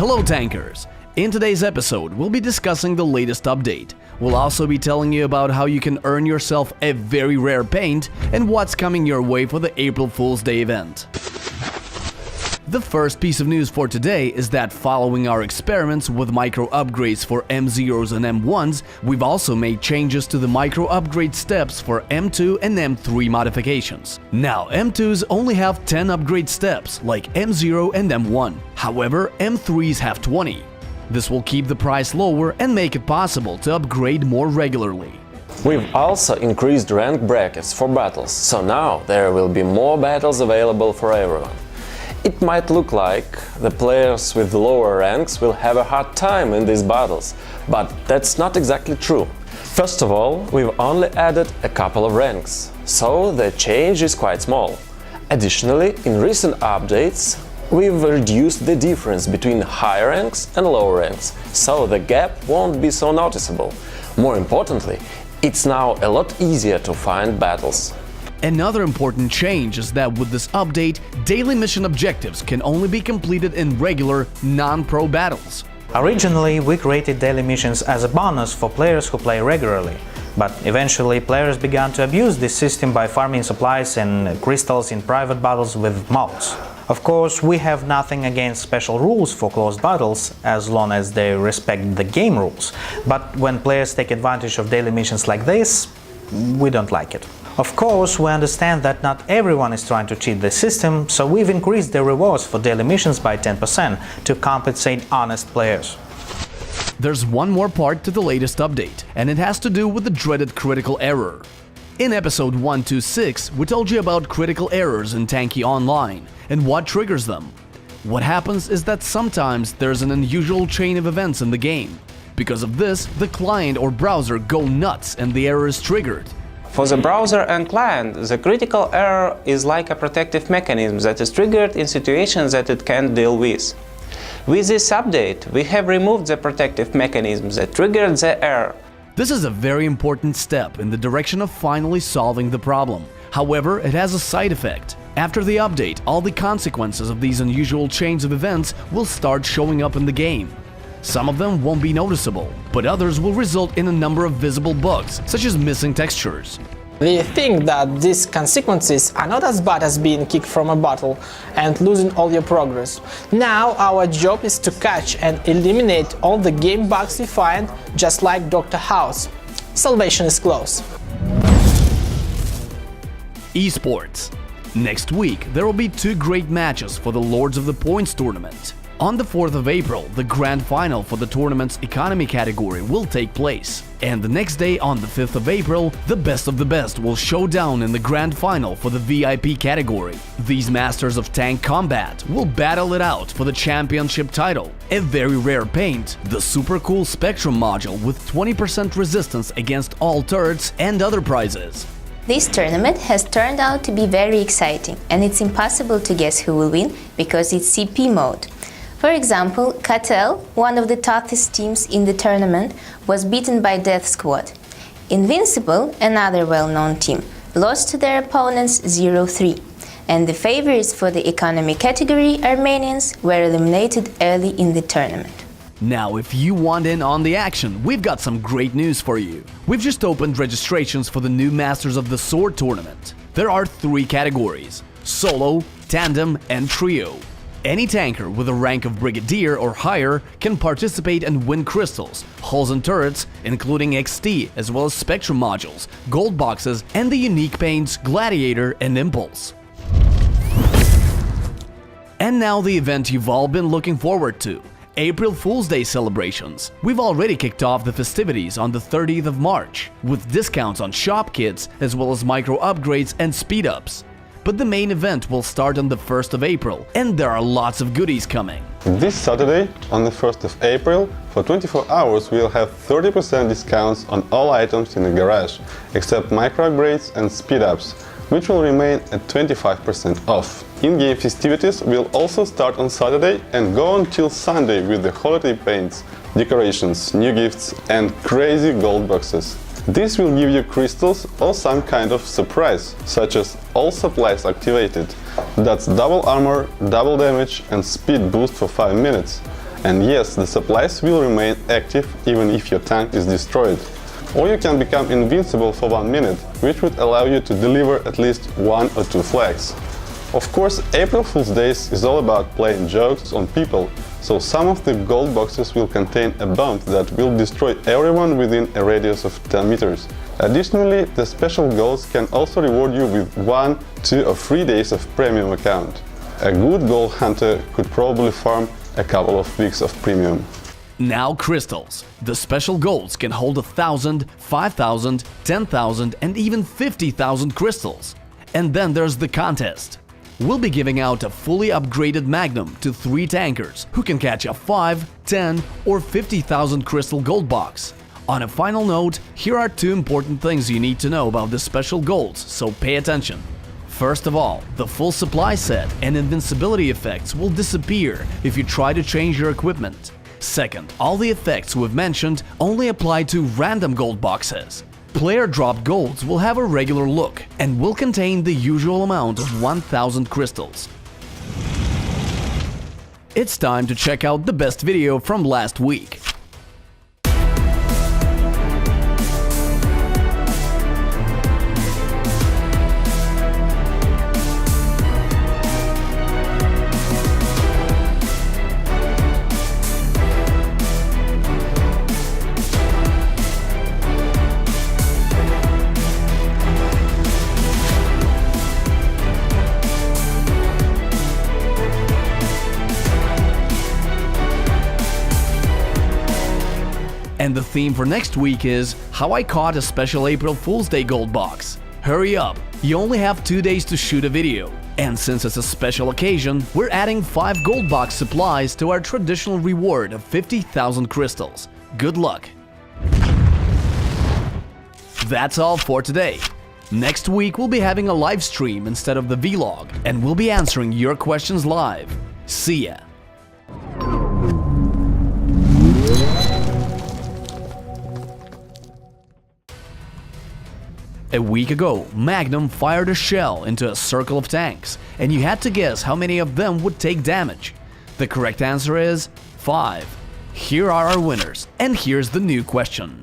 Hello tankers! In today's episode, we'll be discussing the latest update. We'll also be telling you about how you can earn yourself a very rare paint and what's coming your way for the April Fool's Day event. The first piece of news for today is that following our experiments with micro upgrades for M0s and M1s, we've also made changes to the micro upgrade steps for M2 and M3 modifications. Now, M2s only have 10 upgrade steps, like M0 and M1. However, M3s have 20. This will keep the price lower and make it possible to upgrade more regularly. We've also increased rank brackets for battles, so now there will be more battles available for everyone. It might look like the players with lower ranks will have a hard time in these battles, but that's not exactly true. First of all, we've only added a couple of ranks, so the change is quite small. Additionally, in recent updates, we've reduced the difference between high ranks and low ranks, so the gap won't be so noticeable. More importantly, it's now a lot easier to find battles. Another important change is that with this update, daily mission objectives can only be completed in regular, non-pro battles. Originally, we created daily missions as a bonus for players who play regularly, but eventually players began to abuse this system by farming supplies and crystals in private battles with mods. Of course, we have nothing against special rules for closed battles, as long as they respect the game rules, but when players take advantage of daily missions like this, we don't like it. Of course, we understand that not everyone is trying to cheat the system, so we've increased the rewards for daily missions by 10% to compensate honest players. There's one more part to the latest update, and it has to do with the dreaded critical error. In episode 126, we told you about critical errors in Tanki Online and what triggers them. What happens is that sometimes there's an unusual chain of events in the game. Because of this, the client or browser go nuts and the error is triggered. For the browser and client, the critical error is like a protective mechanism that is triggered in situations that it can't deal with. With this update, we have removed the protective mechanism that triggered the error. This is a very important step in the direction of finally solving the problem. However, it has a side effect. After the update, all the consequences of these unusual chains of events will start showing up in the game. Some of them won't be noticeable, but others will result in a number of visible bugs, such as missing textures. We think that these consequences are not as bad as being kicked from a battle and losing all your progress. Now our job is to catch and eliminate all the game bugs we find, just like Dr. House. Salvation is close. Esports. Next week, there will be 2 great matches for the Lords of the Points tournament. On the 4th of April, the grand final for the tournament's economy category will take place. And the next day, on the 5th of April, the best of the best will show down in the grand final for the VIP category. These masters of tank combat will battle it out for the championship title. A very rare paint, the super cool Spectrum module with 20% resistance against all turrets and other prizes. This tournament has turned out to be very exciting, and it's impossible to guess who will win because it's CP mode. For example, Cartel, one of the toughest teams in the tournament, was beaten by Death Squad. Invincible, another well-known team, lost to their opponents 0-3. And the favorites for the economy category, Armenians, were eliminated early in the tournament. Now, if you want in on the action, we've got some great news for you. We've just opened registrations for the new Masters of the Sword tournament. There are 3 categories: Solo, Tandem, and Trio. Any tanker with a rank of Brigadier or higher can participate and win crystals, hulls and turrets, including XT, as well as Spectrum modules, gold boxes, and the unique paints Gladiator and Impulse. And now the event you've all been looking forward to, April Fool's Day celebrations. We've already kicked off the festivities on the 30th of March, with discounts on shop kits, as well as micro upgrades and speed-ups. But the main event will start on the 1st of April, and there are lots of goodies coming. This Saturday, on the 1st of April, for 24 hours we'll have 30% discounts on all items in the garage, except micro upgrades and speed-ups, which will remain at 25% off. In-game festivities will also start on Saturday and go until Sunday with the holiday paints, decorations, new gifts and crazy gold boxes. This will give you crystals or some kind of surprise, such as all supplies activated. That's double armor, double damage and speed boost for 5 minutes. And yes, the supplies will remain active even if your tank is destroyed. Or you can become invincible for 1 minute, which would allow you to deliver at least 1 or 2 flags. Of course, April Fool's Days is all about playing jokes on people, so some of the gold boxes will contain a bomb that will destroy everyone within a radius of 10 meters. Additionally, the special golds can also reward you with 1, 2 or 3 days of premium account. A good gold hunter could probably farm a couple of weeks of premium. Now crystals. The special golds can hold 1,000, 5,000, 10,000 and even 50,000 crystals. And then there's the contest. We'll be giving out a fully upgraded Magnum to 3 tankers who can catch a 5, 10 or 50,000 crystal gold box. On a final note, here are 2 important things you need to know about the special golds, so pay attention. First of all, the full supply set and invincibility effects will disappear if you try to change your equipment. Second, all the effects we've mentioned only apply to random gold boxes. Player dropped golds will have a regular look and will contain the usual amount of 1,000 crystals. It's time to check out the best video from last week. And the theme for next week is how I caught a special April Fool's Day gold box. Hurry up, you only have 2 days to shoot a video. And since it's a special occasion, we're adding 5 gold box supplies to our traditional reward of 50,000 crystals. Good luck! That's all for today. Next week we'll be having a live stream instead of the vlog, and we'll be answering your questions live. See ya! A week ago, Magnum fired a shell into a circle of tanks, and you had to guess how many of them would take damage. The correct answer is 5. Here are our winners, and here's the new question.